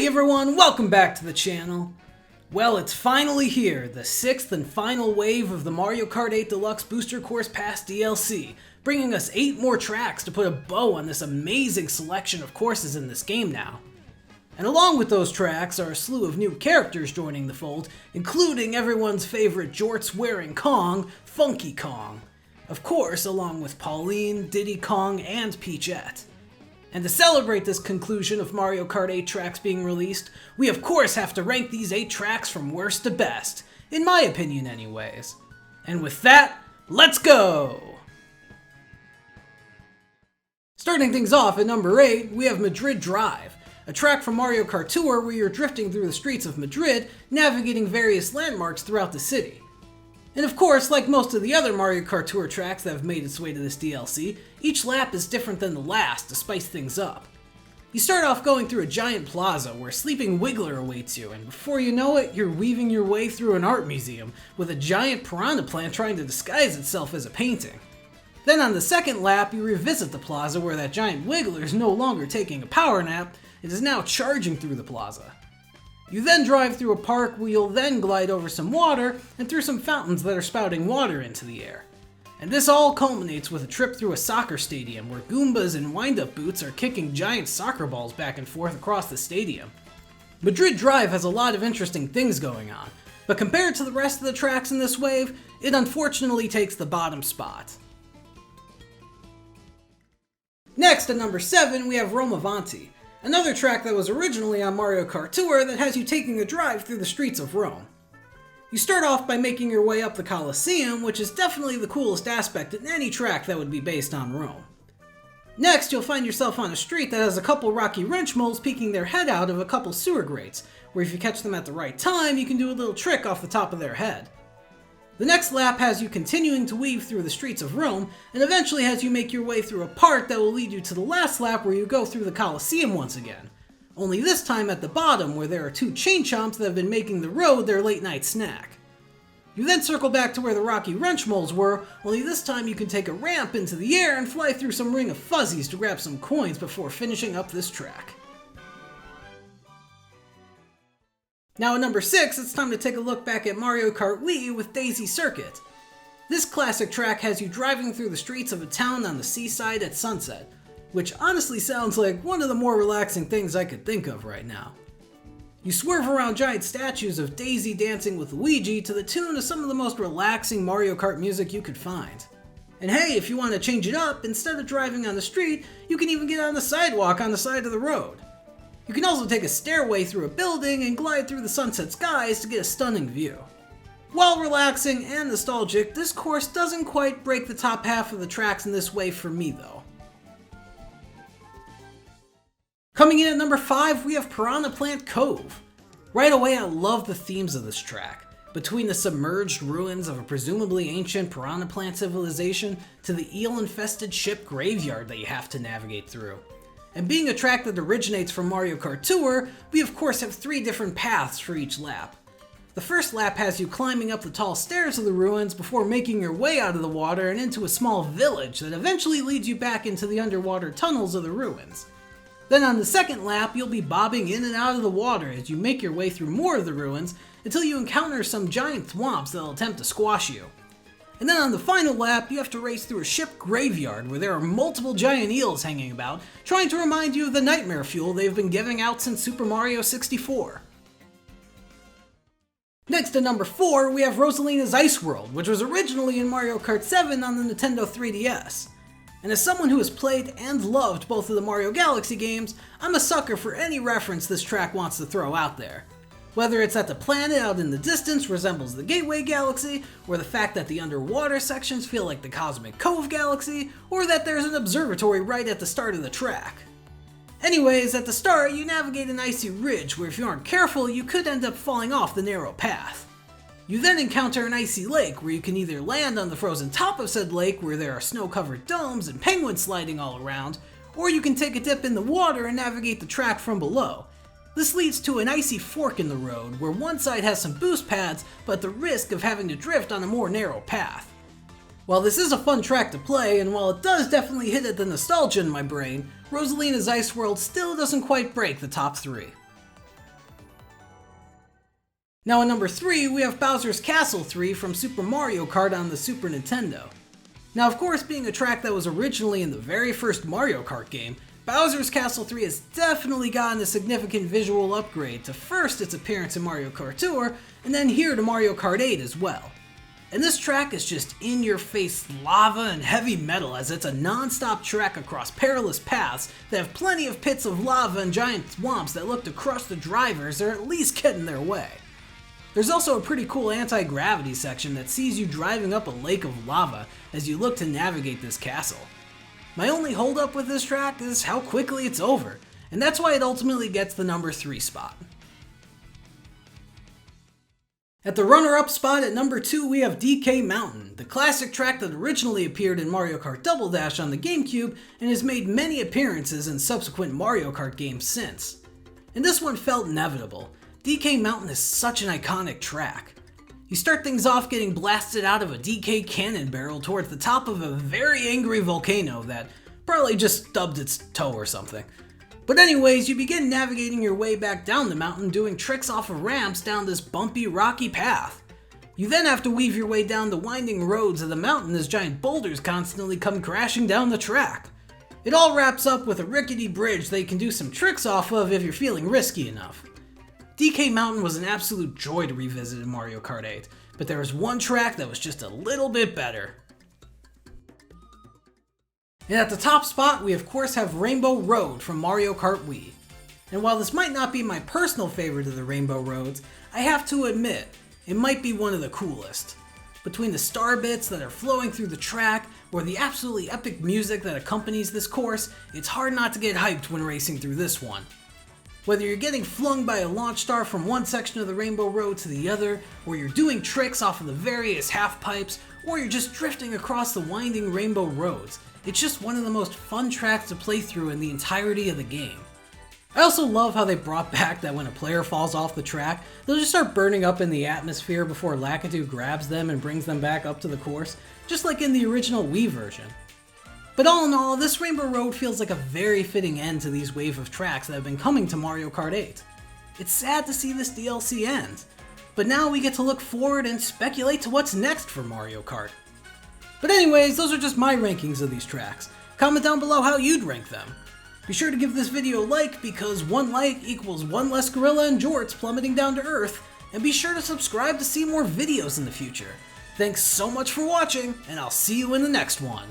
Hey everyone, welcome back to the channel. Well, it's finally here, the 6th and final wave of the Mario Kart 8 Deluxe Booster Course Pass DLC, bringing us 8 more tracks to put a bow on this amazing selection of courses in this game now. And along with those tracks are a slew of new characters joining the fold, including everyone's favorite jorts-wearing Kong, Funky Kong. Of course, along with Pauline, Diddy Kong, and Peachette. And to celebrate this conclusion of Mario Kart 8 tracks being released, we of course have to rank these 8 tracks from worst to best, in my opinion anyways. And with that, let's go! Starting things off at number 8, we have Madrid Drive, a track from Mario Kart Tour where you're drifting through the streets of Madrid, navigating various landmarks throughout the city. And of course, like most of the other Mario Kart Tour tracks that have made its way to this DLC, each lap is different than the last to spice things up. You start off going through a giant plaza where Sleeping Wiggler awaits you, and before you know it, you're weaving your way through an art museum with a giant piranha plant trying to disguise itself as a painting. Then on the second lap, you revisit the plaza where that giant Wiggler is no longer taking a power nap, it is now charging through the plaza. You then drive through a park where you'll then glide over some water and through some fountains that are spouting water into the air. And this all culminates with a trip through a soccer stadium where Goombas in wind-up boots are kicking giant soccer balls back and forth across the stadium. Madrid Drive has a lot of interesting things going on, but compared to the rest of the tracks in this wave, it unfortunately takes the bottom spot. Next at number 7 we have Roma-Vanti, another track that was originally on Mario Kart Tour that has you taking a drive through the streets of Rome. You start off by making your way up the Colosseum, which is definitely the coolest aspect in any track that would be based on Rome. Next, you'll find yourself on a street that has a couple rocky wrench moles peeking their head out of a couple sewer grates, where if you catch them at the right time, you can do a little trick off the top of their head. The next lap has you continuing to weave through the streets of Rome, and eventually has you make your way through a part that will lead you to the last lap where you go through the Colosseum once again. Only this time at the bottom where there are 2 chain chomps that have been making the road their late night snack. You then circle back to where the rocky wrench moles were, only this time you can take a ramp into the air and fly through some ring of fuzzies to grab some coins before finishing up this track. Now at number 6, it's time to take a look back at Mario Kart Wii with Daisy Circuit. This classic track has you driving through the streets of a town on the seaside at sunset, which honestly sounds like one of the more relaxing things I could think of right now. You swerve around giant statues of Daisy dancing with Luigi to the tune of some of the most relaxing Mario Kart music you could find. And hey, if you want to change it up, instead of driving on the street, you can even get on the sidewalk on the side of the road. You can also take a stairway through a building and glide through the sunset skies to get a stunning view. While relaxing and nostalgic, this course doesn't quite break the top half of the tracks in this wave for me though. Coming in at number 5, we have Piranha Plant Cove. Right away, I love the themes of this track. Between the submerged ruins of a presumably ancient piranha plant civilization to the eel-infested ship graveyard that you have to navigate through. And being a track that originates from Mario Kart Tour, we of course have 3 different paths for each lap. The first lap has you climbing up the tall stairs of the ruins before making your way out of the water and into a small village that eventually leads you back into the underwater tunnels of the ruins. Then on the second lap, you'll be bobbing in and out of the water as you make your way through more of the ruins until you encounter some giant thwomps that'll attempt to squash you. And then on the final lap, you have to race through a ship graveyard where there are multiple giant eels hanging about, trying to remind you of the nightmare fuel they've been giving out since Super Mario 64. Next at number 4, we have Rosalinas Ice World, which was originally in Mario Kart 7 on the Nintendo 3DS. And as someone who has played and loved both of the Mario Galaxy games, I'm a sucker for any reference this track wants to throw out there. Whether it's that the planet out in the distance resembles the Gateway Galaxy, or the fact that the underwater sections feel like the Cosmic Cove Galaxy, or that there's an observatory right at the start of the track. Anyways, at the start, you navigate an icy ridge where if you aren't careful, you could end up falling off the narrow path. You then encounter an icy lake where you can either land on the frozen top of said lake where there are snow-covered domes and penguins sliding all around, or you can take a dip in the water and navigate the track from below. This leads to an icy fork in the road where one side has some boost pads, but the risk of having to drift on a more narrow path. While this is a fun track to play, and while it does definitely hit at the nostalgia in my brain, Rosalina's Ice World still doesn't quite break the top 3. Now at number 3, we have Bowser's Castle 3 from Super Mario Kart on the Super Nintendo. Now of course, being a track that was originally in the very first Mario Kart game, Bowser's Castle 3 has definitely gotten a significant visual upgrade to first its appearance in Mario Kart Tour, and then here to Mario Kart 8 as well. And this track is just in-your-face lava and heavy metal, as it's a non-stop track across perilous paths that have plenty of pits of lava and giant swamps that look to crush the drivers or at least get in their way. There's also a pretty cool anti-gravity section that sees you driving up a lake of lava as you look to navigate this castle. My only holdup with this track is how quickly it's over, and that's why it ultimately gets the number 3 spot. At the runner-up spot at number 2, we have DK Mountain, the classic track that originally appeared in Mario Kart Double Dash on the GameCube and has made many appearances in subsequent Mario Kart games since. And this one felt inevitable. DK Mountain is such an iconic track. You start things off getting blasted out of a DK cannon barrel towards the top of a very angry volcano that probably just stubbed its toe or something. But anyways, you begin navigating your way back down the mountain, doing tricks off of ramps down this bumpy, rocky path. You then have to weave your way down the winding roads of the mountain as giant boulders constantly come crashing down the track. It all wraps up with a rickety bridge that you can do some tricks off of if you're feeling risky enough. DK Mountain was an absolute joy to revisit in Mario Kart 8, but there was one track that was just a little bit better. And at the top spot, we of course have Rainbow Road from Mario Kart Wii. And while this might not be my personal favorite of the Rainbow Roads, I have to admit, it might be one of the coolest. Between the star bits that are flowing through the track, or the absolutely epic music that accompanies this course, it's hard not to get hyped when racing through this one. Whether you're getting flung by a launch star from one section of the Rainbow Road to the other, or you're doing tricks off of the various half pipes, or you're just drifting across the winding Rainbow Roads, it's just one of the most fun tracks to play through in the entirety of the game. I also love how they brought back that when a player falls off the track, they'll just start burning up in the atmosphere before Lakitu grabs them and brings them back up to the course, just like in the original Wii version. But all in all, this Rainbow Road feels like a very fitting end to these wave of tracks that have been coming to Mario Kart 8. It's sad to see this DLC end, but now we get to look forward and speculate to what's next for Mario Kart. But anyways, those are just my rankings of these tracks. Comment down below how you'd rank them. Be sure to give this video a like because one like equals one less gorilla and jorts plummeting down to earth, and be sure to subscribe to see more videos in the future. Thanks so much for watching, and I'll see you in the next one.